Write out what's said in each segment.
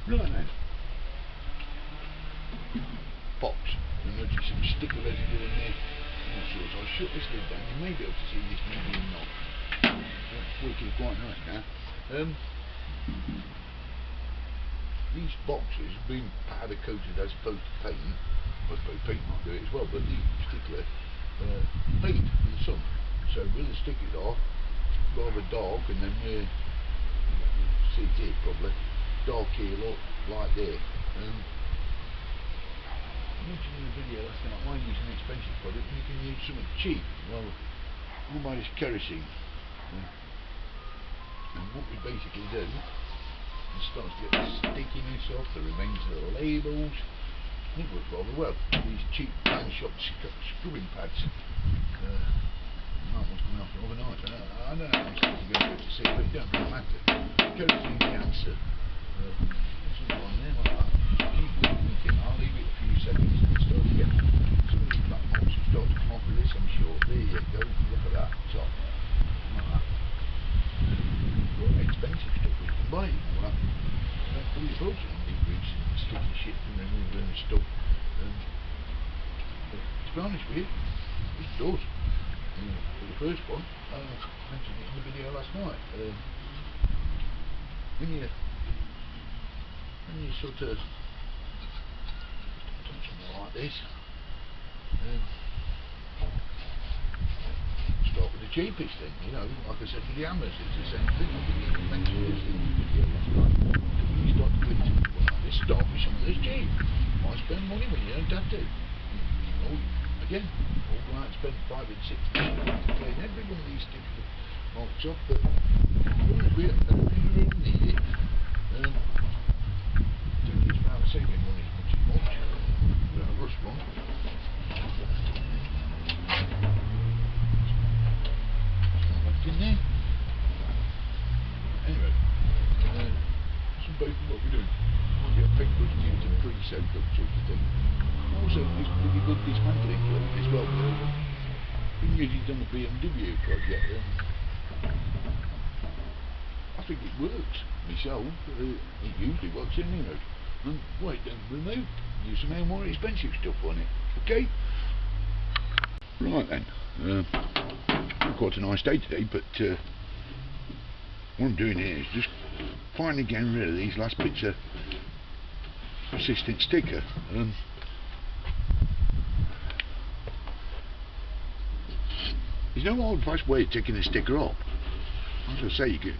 Right then. Box. You'll notice some sticker residue in there. All sorts. I'll shut this lid down. You may be able to see this medium knob. It's working quite nice now. These boxes have been powder coated as opposed to paint. I suppose paint might do it as well, but these in particular paint in the sun. So where the stickers are rather dark, and then where you see it here probably dark here, look like there. I mentioned in the video last night why use an expensive product when you can use something cheap. Well, all by this kerosene. And what we basically do, it starts to get the stickiness off, the remains of the labels. It works rather well. These cheap brand shop scrubbing pads. That one's coming off overnight. I don't know how much you're going to be able to see, but it don't really matter. Kerosene the answer. Something on there like that. Keep working. I'll leave it a few seconds and start to get some of these black moles will start to come off with this, I'm sure. There you go. Look at that top. Like that. Got expensive stuff we can buy. All that. Fully frozen on deep grease and sticky shit and remover and stuff. But to be honest with you, it does. For the first one, I mentioned it in the video last night. When you sort of do something like this, start with the cheapest thing, you know, like I said for the hammers, it's the same thing. I think I mentioned this in the video last night. When you start to clean something like this, start with something that's cheap. Why spend money when you don't have to? You know, again, all go out and spend 5 and 6 minutes to clean every one of these sticky marks off, but we really need it. Do this without saving money much as much. Without rust one. Left in there. Anyway, some basically what we're doing. We'll get a paintbrush and use a pre-soak up sort of thing. Also, this pretty good dismantling fluid as well. Been using on the BMW project. I think it works myself. It usually works anyway. And wait, don't remove. Use some more expensive stuff on it. Okay. Right then. Quite a nice day today, but what I'm doing here is just finally getting rid of these last bits of persistent sticker. There's no old fashioned way of taking the sticker off. As I say, you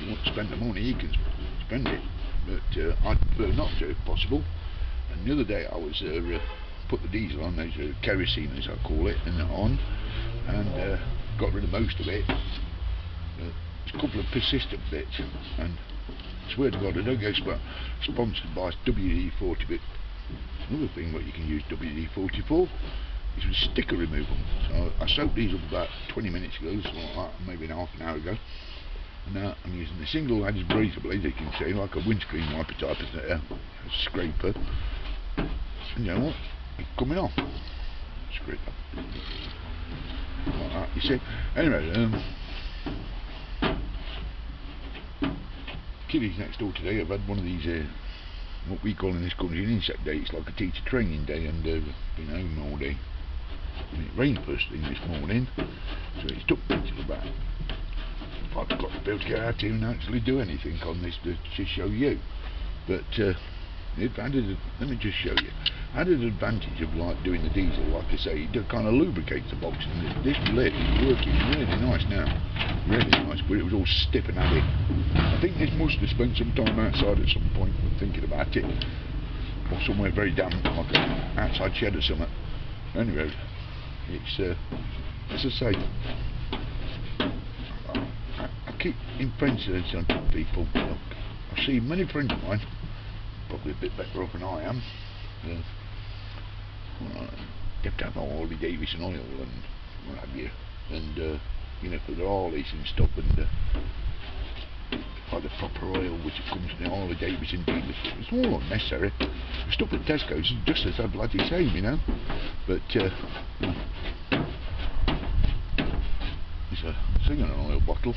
want to spend the money, you can spend it, but I'd prefer not to if possible. And the other day I was put the diesel on, those kerosene as I call it, and on, and got rid of most of it. There's a couple of persistent bits, and I swear to God I don't get sponsored by WD-40, but another thing what you can use WD-40 for is with sticker removal. So I soaked these up about 20 minutes ago, something like that, maybe half an hour ago. And now I'm using a single-edged razor blade, you can see, like a windscreen wiper type of a scraper. And you know what? It's coming off. Scraper. Like that, you see. Anyway, kiddies next door today have had one of these, what we call in this country an insect day. It's like a teacher training day, and been home all day. And it rained first thing this morning, so it's took me till about 5 o'clock to be able to get out here and actually do anything on this to show you. But let me just show you. Added advantage of like doing the diesel, like I say, it kind of lubricates the box, and this lid is working really nice now, really nice. But it was all stiff and heavy. I think this must have spent some time outside at some point thinking about it, or somewhere very damp, like an outside shed or something. Anyway, it's as I say, I keep impressing this on people. Look, I see many friends of mine, probably a bit better off than I am. You have to have Harley Davidson oil and what have you, and you know, for the Harleys and stuff, and like the proper oil which comes from the Harley Davidson dealership. It's all unnecessary. The stuff at Tesco's is just as bloody same, you know. But there's a thing on an oil bottle.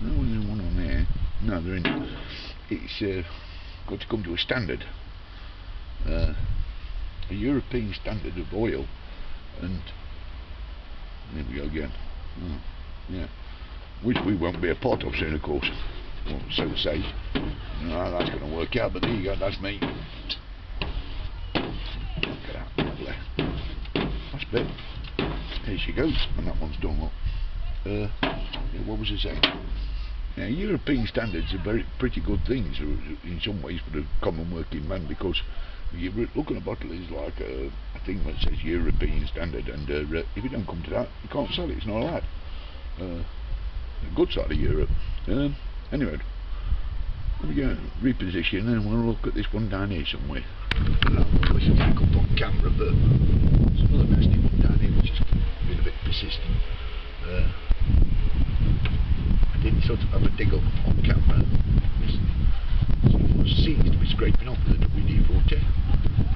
No, there's one on there. No, they're in. It's got to come to a standard, a European standard of oil, and there we go again. Oh, yeah, which we won't be a part of soon, of course. Well, so to say. No, that's going to work out, but there you go, that's me. Look at that, lovely. That's big. There she goes, and that one's done up. Yeah, what was I saying? Now, European standards are pretty good things in some ways for the common working man, because you look at a bottle, it's like a thing that says European standard, and if you don't come to that, you can't sell it, it's not allowed. The good side of Europe. Anyway, we're going to reposition, and we'll look at this one down here somewhere. This is back up on camera, but there's another nasty one down here which has been a bit persistent. I didn't sort of have a dig up on camera. It seems to be scraping off with the WD-40.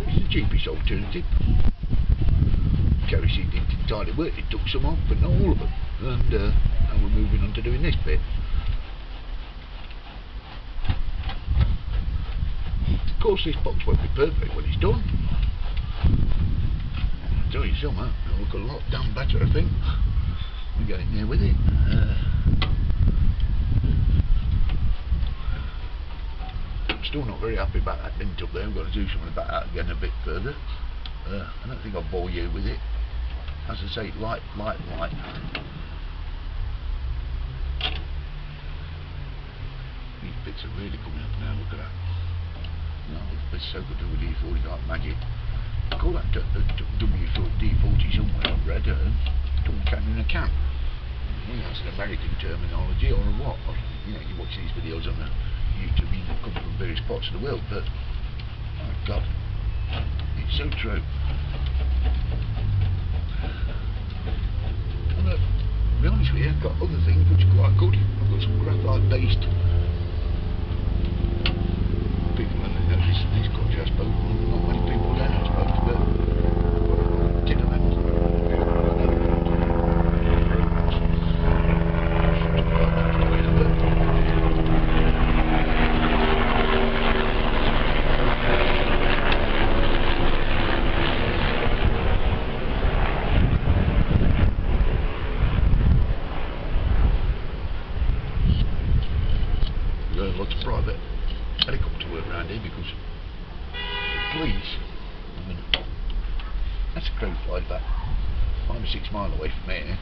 It's the cheapest alternative. Kerosene didn't entirely work, it took some off, but not all of them. And now we're moving on to doing this bit. Of course, this box won't be perfect when it's done. I'll tell you something, it'll look a lot damn better, I think. We're going there with it. I'm still not very happy about that dent up there. I've got to do something about that again a bit further. I don't think I'll bore you with it. As I say, light. These bits are really coming up now, look at that. No, it's so good WD-40 like magic. I call that WD-40 somewhere I've read, don't can in a can. You know, that's an American terminology or what? Or, you know, you watch these videos on the YouTube, you come from various parts of the world, but my God, it's so true. And to be honest with you, I've got other things which are quite good. I've got some graphite-based people, and this country, I suppose, not many people there, I suppose, but tin of them. Lots of private helicopter work around here because the police, I mean, that's a crow flies back 5 or 6 miles away from here.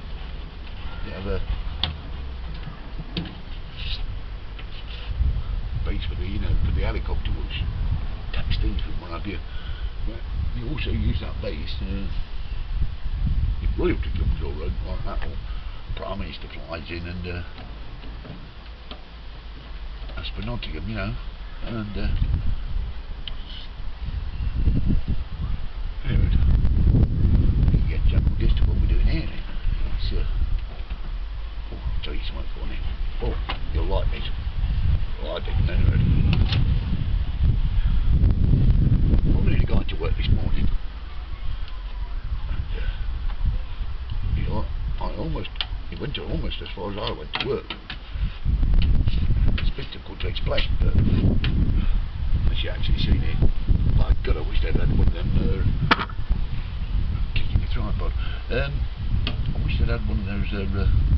They have a base for the, you know, for the helicopter which tax things and what have you. But you also use that base if royalty comes or like that, or Prime Minister flies in, and that's for Nottingham, you know, and anyway, you get general gist of what we're doing here. It's oh, I'll tell you something funny. Oh, you'll like this. Oh, I didn't anyway. I'm really going to work this morning, and you know, it went almost as far as I went to work. It's a bit difficult to explain, but as you actually seen it, my God, I wish they'd had one of them kicking the tripod. I wish they'd had one of those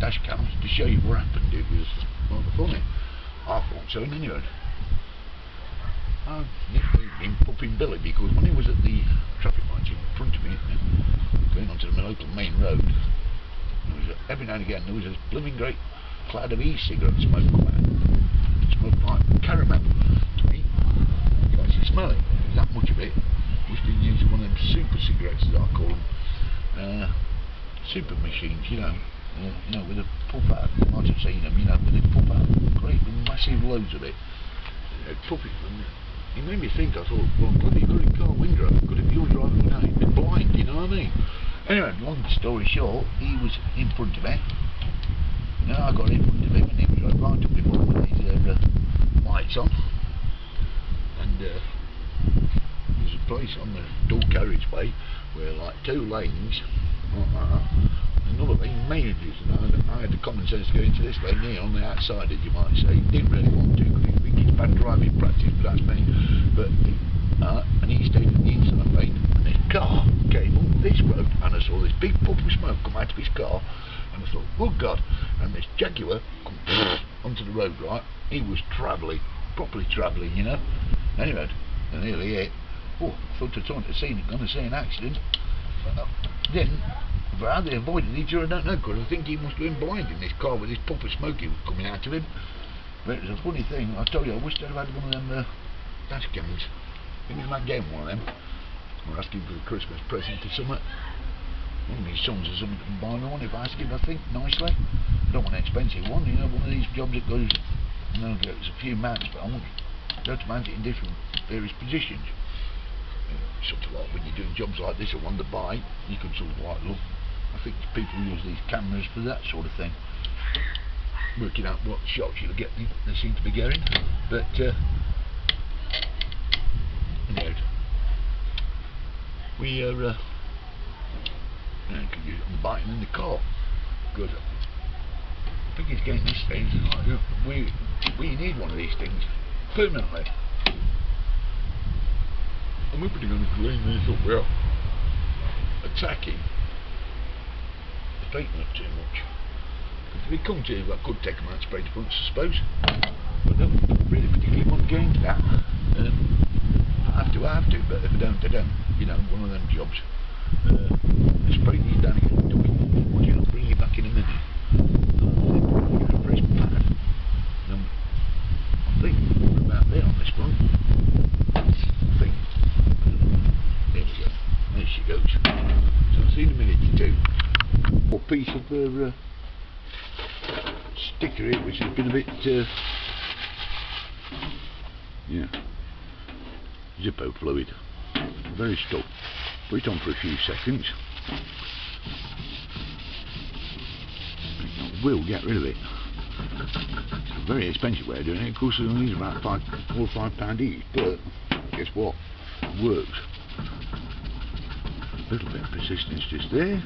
dash cams to show you what happened. It was rather funny. I thought so, anyway. I nicknamed him Pupping Billy because when he was at the traffic lights in front of me, going onto the local main road, there was every now and again there was a blooming great cloud of e-cigarette smoke come out. It smoked like caramel to me. You can actually smell it. There's that much of it. We've been using one of them super cigarettes, as I call them. Super machines, you know, with a puff out. You might have seen them, you know, with a puff out. Great, massive loads of it. Puff it. And it made me think. I thought, well, bloody good in car window. Good if you were driving without it, been blind. You know what I mean? Anyway, long story short, he was in front of me. Now I got in front of him, and he was right up in front with his lights on, and there's a place on the dual carriageway where like 2 lanes, like that, another lane merges, and I had the common sense to go into this lane here on the outside, as you might say. Didn't really want to because I think it's bad driving practice, but that's me. I saw this big puff of smoke come out of his car, and I thought, oh God, and this Jaguar come onto the road, right? He was travelling, properly travelling, you know. Anyway, and nearly hit. Oh, I thought I'd gone to see an accident. Then, how they avoided each other, I don't know, because I think he must have been blind in this car with this puff of smoke coming out of him. But it was a funny thing. I told you, I wished I'd have had one of them dash cams. I think it's about getting one of them. Or asking for a Christmas present or something. One of my sons or something to buy me one if I ask him, I think, nicely. I don't want an expensive one, you know, one of these jobs that goes, you know, there's a few mounts, but I want to mount it in different various positions. Sort of like when you're doing jobs like this, I want to buy, you can sort of like look. I think people use these cameras for that sort of thing. Working out what shots you'll get, they seem to be getting. But, anyway, we are, can use it on the bike and in the car. Good. I think it's getting this stage, we need one of these things permanently. And we're pretty going to clean this up without attacking the paint not too much. Because if it comes to it, I could take them out and spray the fronts, I suppose. But I don't really particularly want to get into that. I have to, but if I don't, I don't. You know, one of them jobs. Spray these down again. Watch it, I'll bring you back in a minute. Get a fresh pad. I think we're about there on this one. I think. There we go. There she goes. So I'll see in a minute or two. A piece of sticker here which has been a bit yeah, Zippo fluid, very stuck. Put it on for a few seconds. I will get rid of it. It's a very expensive way of doing it. Of course, these are about £4 or £5 each, but guess what? It works. A little bit of persistence just there.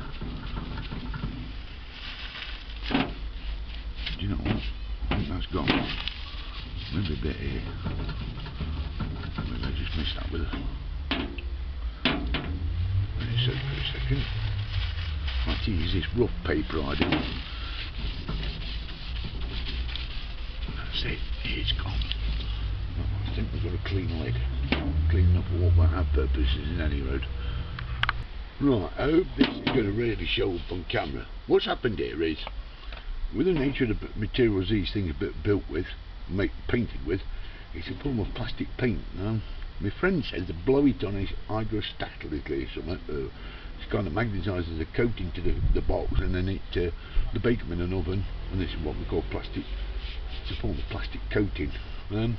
Do you know what? I think that's gone. Maybe a bit here. Maybe I just missed that with a... Let me search for a second. I like to use this rough paper I do. That's it. It's gone. Oh, I think we've got a clean lid. Cleaning up for what won't have purposes in any road. Right, I hope this is going to really show up on camera. What's happened here is, with the nature of the materials these things are built with, painted with, it's a form of plastic paint. Now, my friend says to blow it on his hydrostatically or something. It's kind of magnetises the coating to the box, and then they bake them in an oven, and this is what we call plastic. It's a form of plastic coating. Now,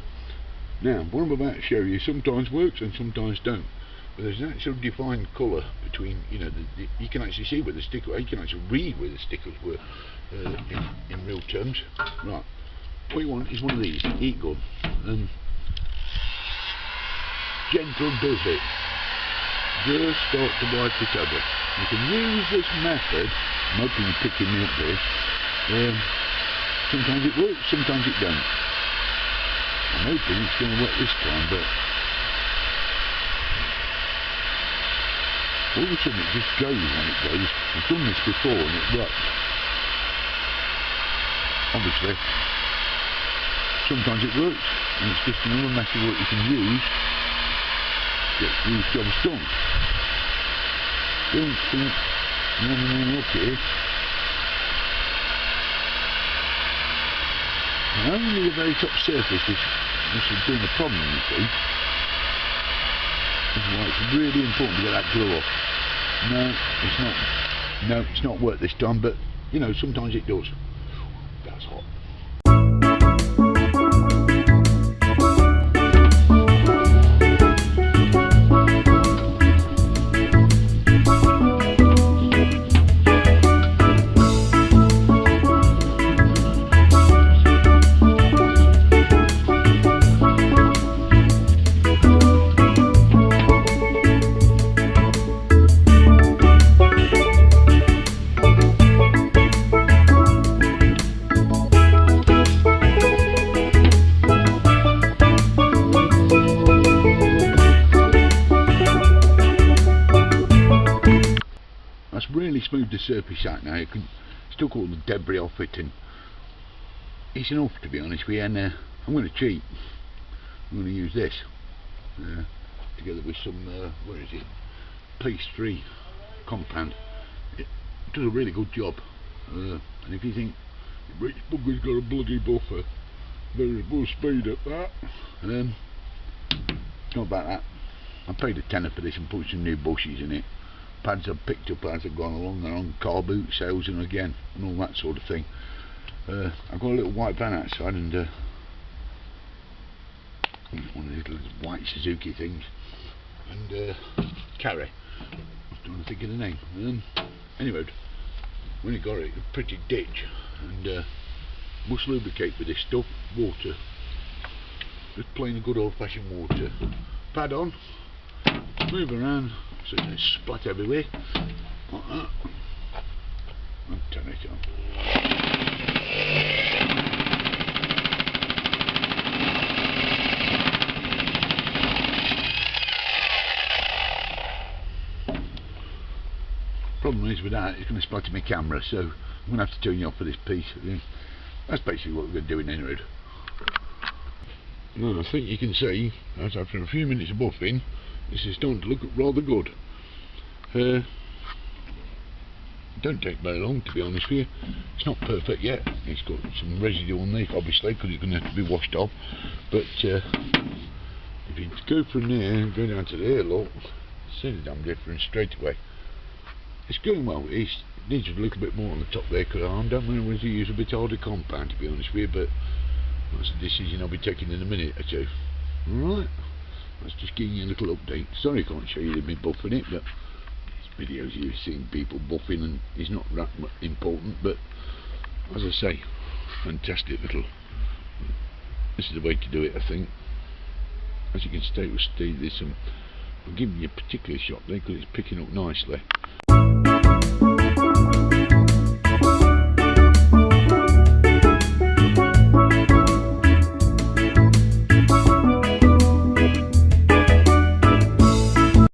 what I'm about to show you sometimes works and sometimes don't. But there's an actual defined colour between, you know, you can actually see where the sticker, you can actually read where the stickers were in real terms. Right, what you want is one of these, heat gun. Gentle does it. Just start to wipe it over. You can use this method. I'm hoping you're picking me up here. Sometimes it works, sometimes it don't. I'm hoping it's going to work this time, but all of a sudden it just goes when it goes. I've done this before and it works. Obviously, sometimes it works, and it's just another method what you can use to get these jobs done. Don't think nothing up here. And only the very top surface is doing a problem, you see. This is why it's really important to get that glue off. No, it's not. No, it's not worked this time, but you know, sometimes it does. That's hot. removed the surface out now. You can still all the debris off it, and it's enough, to be honest with you. And I'm going to cheat. I'm going to use this together with some where is it? Piece 3 compound. It does a really good job. And if you think Rich Bugger's got a bloody buffer, we'll speed up that. Not about that. I paid a tenner for this and put some new bushes in it. Pads I've picked up as I've gone along. They're on car boot sales and again and all that sort of thing. I've got a little white van outside and one of these little white Suzuki things, and carry. I'm trying to think of the name. Anyway, when you got it, a pretty ditch, and must lubricate with this stuff. Water, just plain good old-fashioned water. Pad on, move around so it doesn't splat everywhere, like that, and turn it on. Problem is with that, it's going to splatter my camera, so I'm going to have to turn you off for this piece. That's basically what we're going to do in any road. Now I think you can see, as after a few minutes of buffing, this is starting to look rather good. Don't take very long, to be honest with you. It's not perfect yet. It's got some residue on there, obviously, because it's going to have to be washed off. But if you go from there and go down to there, look, see the damn difference straight away. It's going well. It needs a little bit more on the top there, because I don't know whether to use a bit harder compound, to be honest with you, but that's a decision I'll be taking in a minute or two. Alright, that's just giving you a little update. Sorry I can't show you me buffing it, but these videos you've seen people buffing and it's not that important, but as I say, fantastic little, this is the way to do it, I think. As you can see, there's some, I'm giving you a particular shot there because it's picking up nicely.